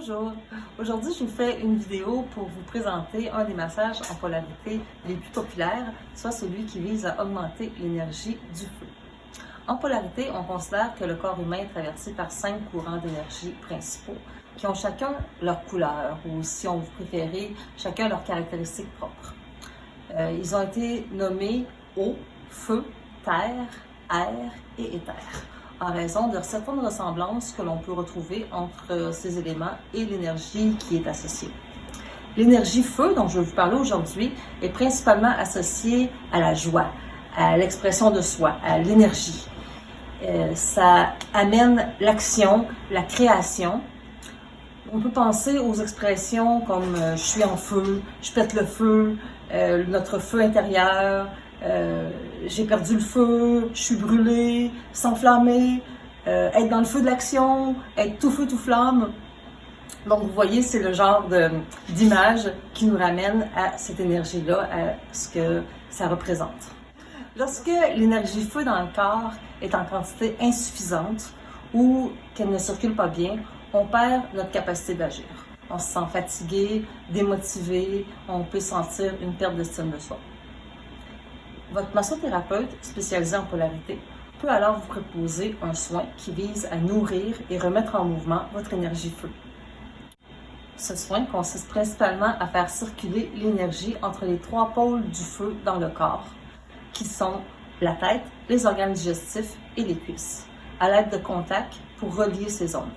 Bonjour! Aujourd'hui, je vous fais une vidéo pour vous présenter un des massages en polarité les plus populaires, soit celui qui vise à augmenter l'énergie du feu. En polarité, on considère que le corps humain est traversé par 5 courants d'énergie principaux qui ont chacun leur couleur ou, si on vous préférez, chacun leurs caractéristiques propres. Ils ont été nommés eau, feu, terre, air et éther, en raison de certaines ressemblances que l'on peut retrouver entre ces éléments et l'énergie qui est associée. L'énergie feu, dont je vais vous parler aujourd'hui, est principalement associée à la joie, à l'expression de soi, à l'énergie. Ça amène l'action, la création. On peut penser aux expressions comme « je suis en feu »,« je pète le feu »,« notre feu intérieur », j'ai perdu le feu, je suis brûlé, s'enflammer, être dans le feu de l'action, être tout feu, tout flamme. Donc, vous voyez, c'est le genre d'image qui nous ramène à cette énergie-là, à ce que ça représente. Lorsque l'énergie feu dans le corps est en quantité insuffisante ou qu'elle ne circule pas bien, on perd notre capacité d'agir. On se sent fatigué, démotivé, on peut sentir une perte d'estime de soi. Votre massothérapeute spécialisé en polarité peut alors vous proposer un soin qui vise à nourrir et remettre en mouvement votre énergie feu. Ce soin consiste principalement à faire circuler l'énergie entre les 3 pôles du feu dans le corps, qui sont la tête, les organes digestifs et les cuisses, à l'aide de contacts pour relier ces zones.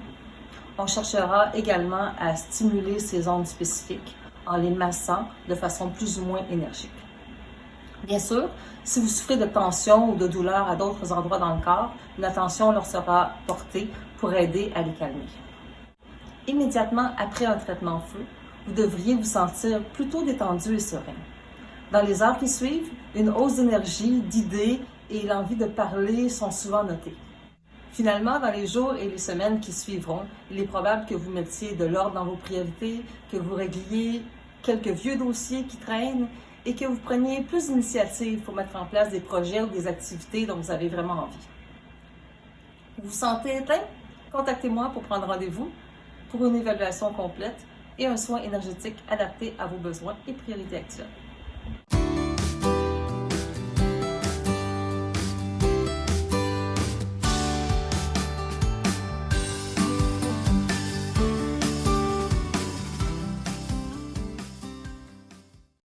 On cherchera également à stimuler ces zones spécifiques en les massant de façon plus ou moins énergique. Bien sûr, si vous souffrez de tension ou de douleur à d'autres endroits dans le corps, une attention leur sera portée pour aider à les calmer. Immédiatement après un traitement feu, vous devriez vous sentir plutôt détendu et serein. Dans les heures qui suivent, une hausse d'énergie, d'idées et l'envie de parler sont souvent notées. Finalement, dans les jours et les semaines qui suivront, il est probable que vous mettiez de l'ordre dans vos priorités, que vous régliez quelques vieux dossiers qui traînent et que vous preniez plus d'initiatives pour mettre en place des projets ou des activités dont vous avez vraiment envie. Vous vous sentez éteint? Contactez-moi pour prendre rendez-vous pour une évaluation complète et un soin énergétique adapté à vos besoins et priorités actuelles.